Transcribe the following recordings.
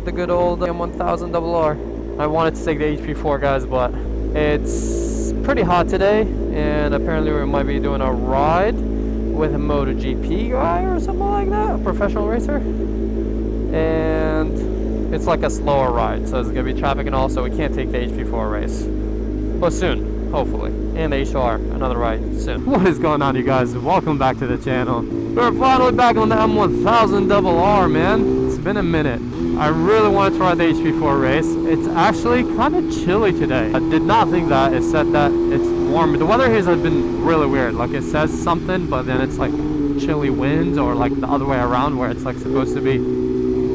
ride the good old M1000RR. I wanted to take the HP4, guys, but it's pretty hot today, and apparently we might be doing a ride with a MotoGP guy or something like that, a professional racer. And it's like a slower ride, so there's gonna be traffic and all, so we can't take the HP4 race. But soon, hopefully. And the H2R, another ride soon. What is going on, you guys? Welcome back to the channel. We're finally back on the M1000RR, man. It's been a minute. I really wanted to ride the HP4 race. It's actually kind of chilly today. I did not think that. It said that it's warm. The weather here has been really weird. Like, it says something, but then it's like chilly winds, or like the other way around, where it's like supposed to be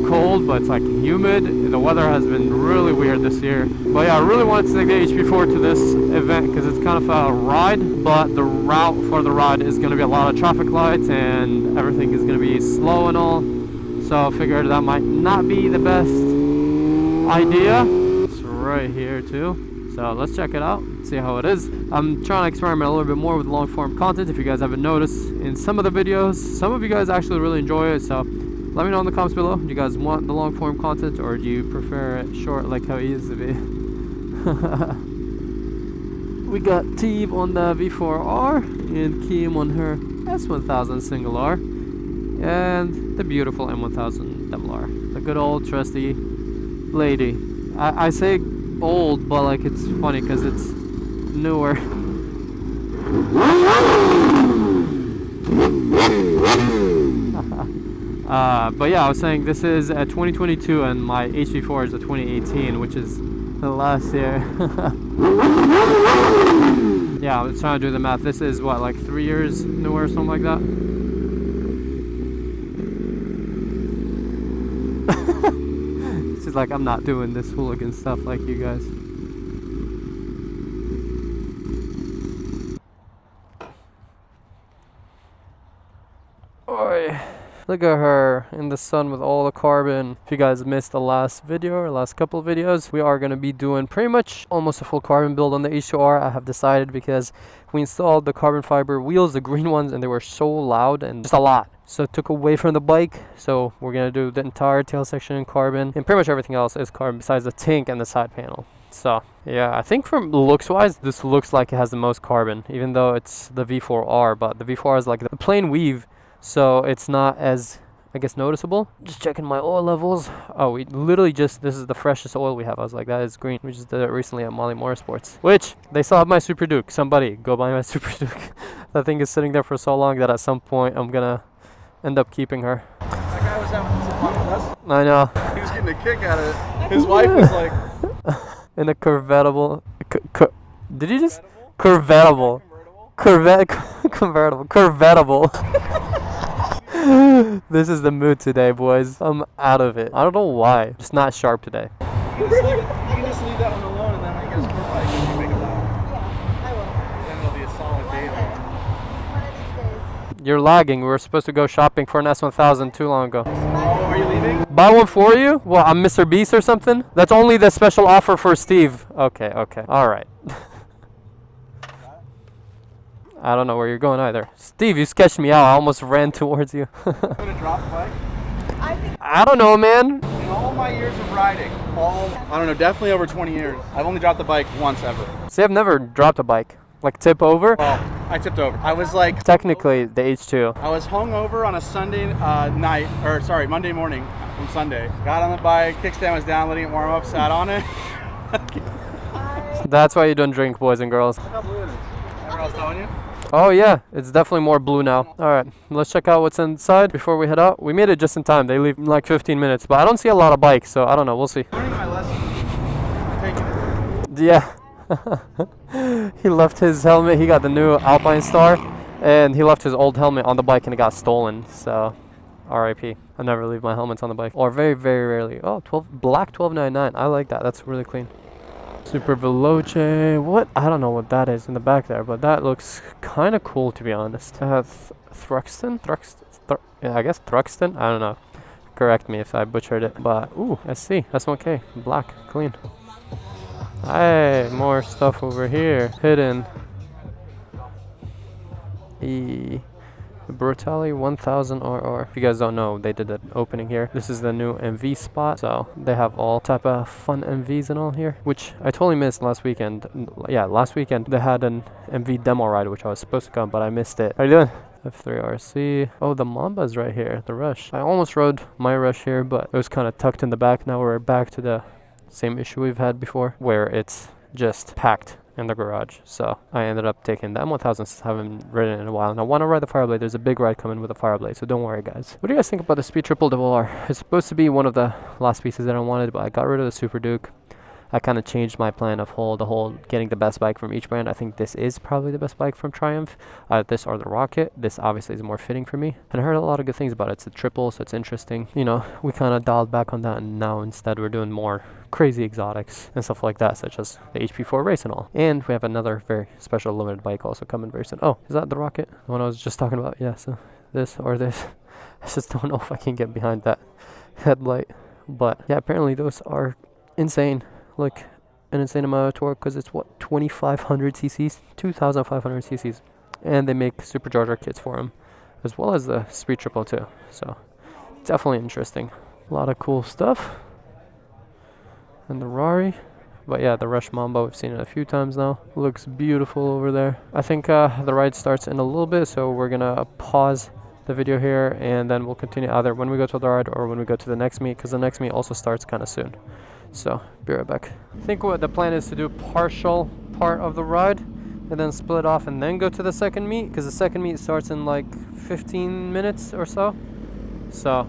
cold, but it's like humid. The weather has been really weird this year. But yeah, I really wanted to take the HP4 to this event because it's kind of a ride, but the route for the ride is going to be a lot of traffic lights and everything is going to be slow and all. So I figured that might not be the best idea. It's right here too. So let's check it out, see how it is. I'm trying to experiment a little bit more with long form content. If you guys haven't noticed in some of the videos, some of you guys actually really enjoy it. So let me know in the comments below. Do you guys want the long form content, or do you prefer it short like how it used to be? We got Teve on the V4R and Kim on her S1000 single R, and the beautiful M1000RR, the good old trusty lady. I say old, but like it's funny because it's newer. But yeah, I was saying this is a 2022 and my HP4 is a 2018, which is the last year. Yeah, I was trying to do the math. This is what, like 3 years newer or something like that? She's like, I'm not doing this hooligan stuff like you guys. Oi. Look at her in the sun with all the carbon. If you guys missed the last video or last couple of videos, we are going to be doing pretty much almost a full carbon build on the H2R. I have decided because we installed the carbon fiber wheels, the green ones, and they were so loud and just a lot. So it took away from the bike. So we're going to do the entire tail section in carbon, and pretty much everything else is carbon besides the tank and the side panel. So yeah, I think from looks wise, this looks like it has the most carbon, even though it's the V4R, but the V4R is like the plain weave. So it's not as, I guess, noticeable. Just checking my oil levels. Oh, we literally just, this is the freshest oil we have. I was like, that is green. We just did it recently at Molly Motorsports, which they still have my Super Duke. Somebody go buy my Super Duke. That thing is sitting there for so long that at some point I'm gonna end up keeping her. That guy was having some fun with us. I know. He was getting a kick out of it. His wife was like... In a convertible. Did you just? Convertible. Convertible. This is the mood today, boys. I'm out of it. I don't know why. Just not sharp today. You can just leave that one alone, and then when you get a sport bike, you can make it loud. Yeah, I will. Then it'll be a solid day on. One of these days. You're lagging. We were supposed to go shopping for an S1000 too long ago. Oh, are you leaving? Buy one for you? Well, I'm Mr. Beast or something? That's only the special offer for Steve. Okay. All right. I don't know where you're going either. Steve, you sketched me out. I almost ran towards you. I'm gonna drop the bike. I don't know, man. In all my years of riding, I don't know, definitely over 20 years, I've only dropped the bike once ever. See, I've never dropped a bike. Like, tip over? Well, I tipped over. I was like... Technically, the H2. I was hungover on a Sunday night, or sorry, Monday morning from Sunday. Got on the bike, kickstand was down, letting it warm up, sat on it. That's why you don't drink, boys and girls. Look how blue it is. Remember I was telling you? Oh yeah, it's definitely more blue now. Alright, let's check out what's inside before we head out. We made it just in time. They leave in like 15 minutes, but I don't see a lot of bikes, so I don't know. We'll see. Learning my lesson. Taking it. Yeah. He left his helmet. He got the new Alpine Star, and he left his old helmet on the bike and it got stolen. So, RIP. I never leave my helmets on the bike, or very, very rarely. Oh, black 1299. I like that. That's really clean. Super Veloce. What? I don't know what that is in the back there, but that looks kind of cool, to be honest. Thruxton? Yeah, I guess Thruxton? I don't know. Correct me if I butchered it. But, ooh, SC. S1K. Black. Clean. Hey, more stuff over here. Hidden. Brutali 1000 RR. If you guys don't know, they did an opening here. This is the new MV spot, so they have all type of fun MVs and all here, which I totally missed last weekend. Yeah, last weekend they had an MV demo ride, which I was supposed to come, but I missed it. How you doing? F3RC. Oh, the Mamba's right here, the Rush. I almost rode my Rush here, but it was kind of tucked in the back. Now we're back to the same issue we've had before, where it's just packed in the garage. So I ended up taking the M1000 since I haven't ridden it in a while, and I want to ride the Fireblade. There's a big ride coming with the Fireblade, so don't worry guys. What do you guys think about the Speed Triple Double R? It's supposed to be one of the last pieces that I wanted, but I got rid of the Super Duke. I kind of changed my plan of the whole getting the best bike from each brand. I think this is probably the best bike from Triumph. This or the Rocket. This obviously is more fitting for me. And I heard a lot of good things about it. It's a triple, so it's interesting. You know, we kind of dialed back on that, and now instead we're doing more crazy exotics and stuff like that, such as the HP4 race and all. And we have another very special limited bike also coming very soon. Oh, is that the Rocket? The one I was just talking about? Yeah, so this or this. I just don't know if I can get behind that headlight. But yeah, apparently those are insane. Like an insane amount of torque, because it's what, 2500 cc's, 2500 cc's, and they make supercharger kits for them, as well as the Speed Triple too. So definitely interesting. A lot of cool stuff. And the Rari, but yeah, the Rush Mamba, we've seen it a few times now. Looks beautiful over there. I think the ride starts in a little bit, so we're gonna pause the video here, and then we'll continue either when we go to the ride or when we go to the next meet, because the next meet also starts kind of soon. So be right back. I think what the plan is to do partial part of the ride and then split off and then go to the second meet, because the second meet starts in like 15 minutes or so. So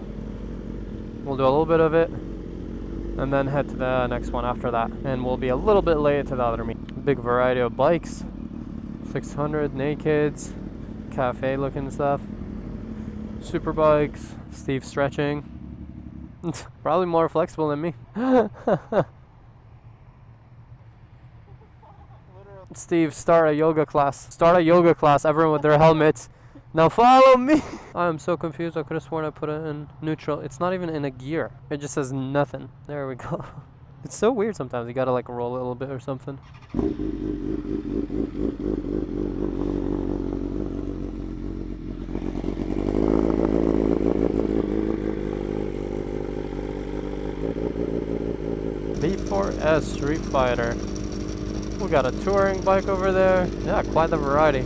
we'll do a little bit of it and then head to the next one after that, and we'll be a little bit late to the other meet. Big variety of bikes, 600 nakeds, cafe looking stuff, super bikes, Steve stretching. Probably more flexible than me. Steve, start a yoga class. Start a yoga class, everyone with their helmets. Now follow me. I am so confused. I could have sworn I put it in neutral. It's not even in a gear. It just says nothing. There we go. It's so weird sometimes. You gotta like roll it a little bit or something. V4S Street Fighter. We got a touring bike over there. Yeah, quite the variety.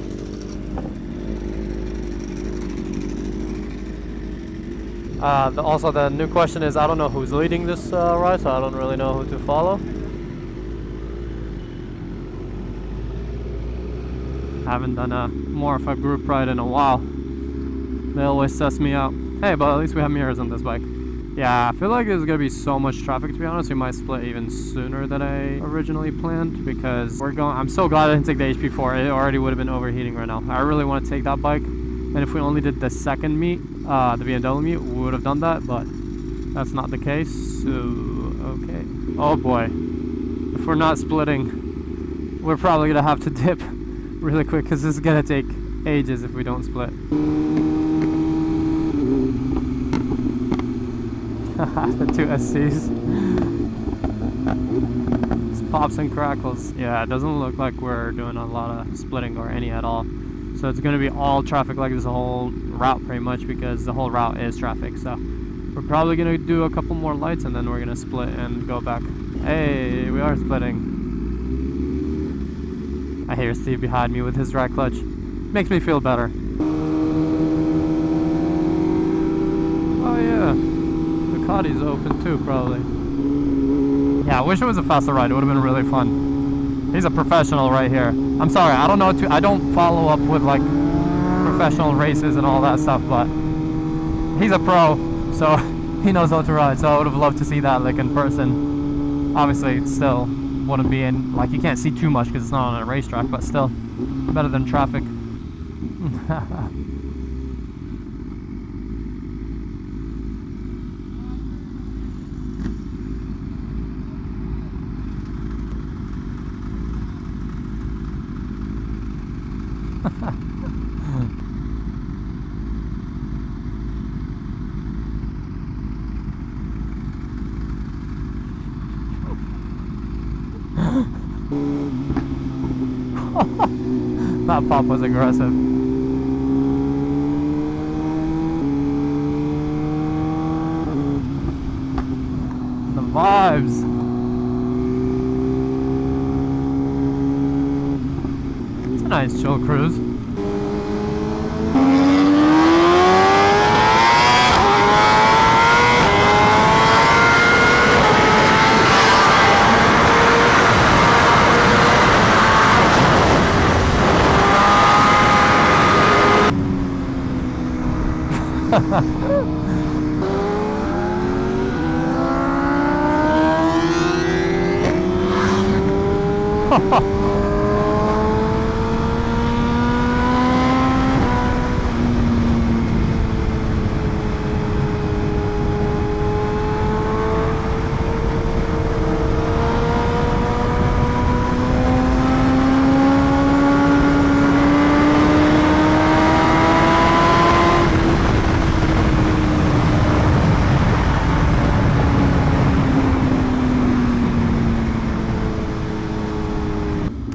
Also, the new question is, I don't know who's leading this ride, so I don't really know who to follow. I haven't done more of a group ride in a while. They always suss me out. Hey, but at least we have mirrors on this bike. Yeah, I feel like there's gonna be so much traffic, to be honest. We might split even sooner than I originally planned, because I'm so glad I didn't take the HP4. It already would have been overheating right now. I really want to take that bike, and if we only did the second meet, the BMW meet, we would have done that, but that's not the case. So okay. Oh boy, if we're not splitting, we're probably gonna have to dip really quick, because this is gonna take ages if we don't split. The two SCs. It's pops and crackles. Yeah, it doesn't look like we're doing a lot of splitting or any at all. So it's going to be all traffic like this whole route pretty much, because the whole route is traffic. So we're probably going to do a couple more lights and then we're going to split and go back. Hey, we are splitting. I hear Steve behind me with his drag clutch. Makes me feel better. Oh yeah. Ducati's open too, probably. Yeah, I wish it was a faster ride. It would have been really fun. He's a professional right here. I'm sorry, I don't follow up with like professional races and all that stuff, but he's a pro, so he knows how to ride. So I would have loved to see that like in person. Obviously, it still wouldn't be in, like, you can't see too much because it's not on a racetrack, but still better than traffic. That pop was aggressive. vibes. It's a nice chill cruise.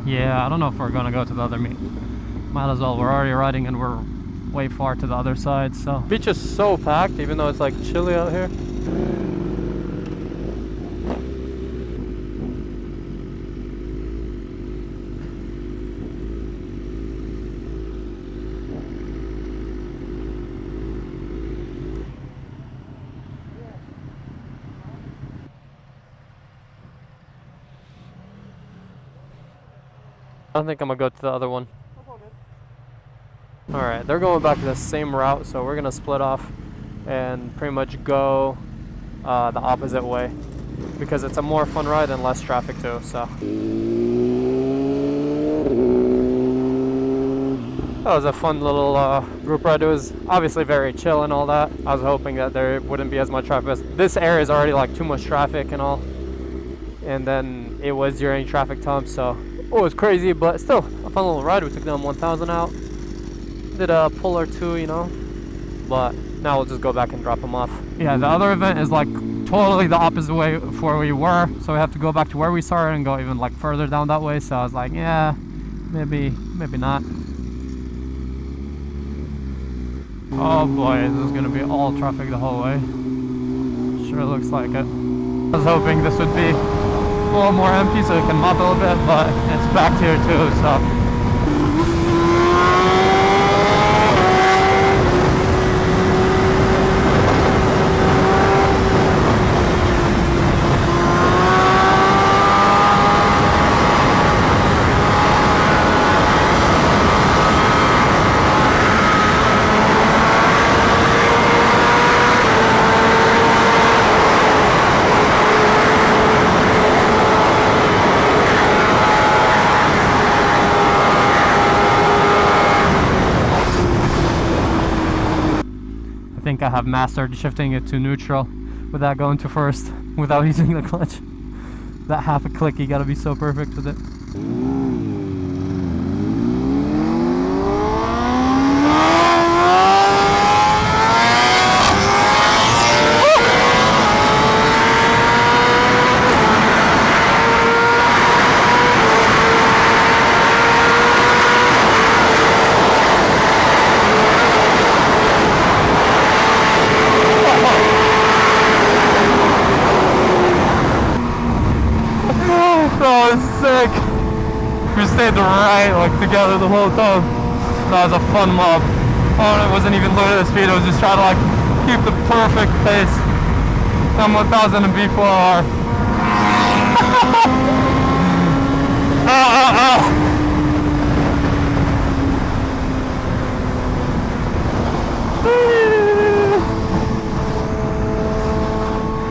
Yeah, I don't know if we're gonna go to the other meet. Might as well. We're already riding and we're way far to the other side, so. Beach is so packed, even though it's like chilly out here. I don't think I'm gonna go to the other one. Alright, they're going back to the same route, so we're gonna split off and pretty much go the opposite way because it's a more fun ride and less traffic too, so. That was a fun little group ride. It was obviously very chill and all that. I was hoping that there wouldn't be as much traffic. This area is already like too much traffic and all. And then it was during traffic time, so it was crazy, but still a fun little ride. We took them 1,000 out. Did a pull or two, you know, but now we'll just go back and drop them off. Yeah, the other event is like totally the opposite way of where we were, so we have to go back to where we started and go even like further down that way. So I was like, yeah, maybe not. Oh boy, this is gonna be all traffic the whole way. Sure looks like it. I was hoping this would be a little more empty so we can mop a little bit, but it's back here too, so. I think I have mastered shifting it to neutral without going to first, without using the clutch. That half a click, you gotta be so perfect with it. Sick. We stayed right like together the whole time. That was a fun mob. Oh, it wasn't even limited speed. I was just trying to like keep the perfect pace. M1000 and B4R.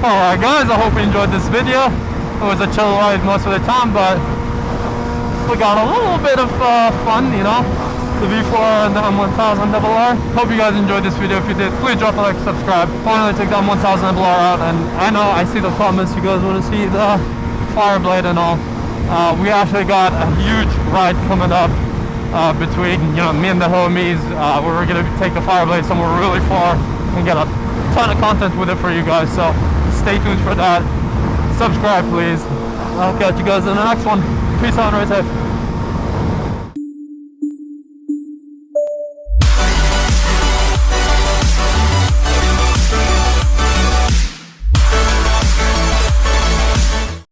Alright guys, I hope you enjoyed this video. It was a chill ride most of the time, but we got a little bit of fun, you know, the V4 and the M1000 RR. Hope you guys enjoyed this video. If you did, please drop a like, subscribe. Finally took the M1000 RR out, and I know I see the comments, you guys want to see the Fireblade and all. We actually got a huge ride coming up between, you know, me and the homies. Where we're gonna take the Fireblade somewhere really far and get a ton of content with it for you guys, so stay tuned for that. Subscribe please. I'll catch you guys in the next one. Peace out and ride safe.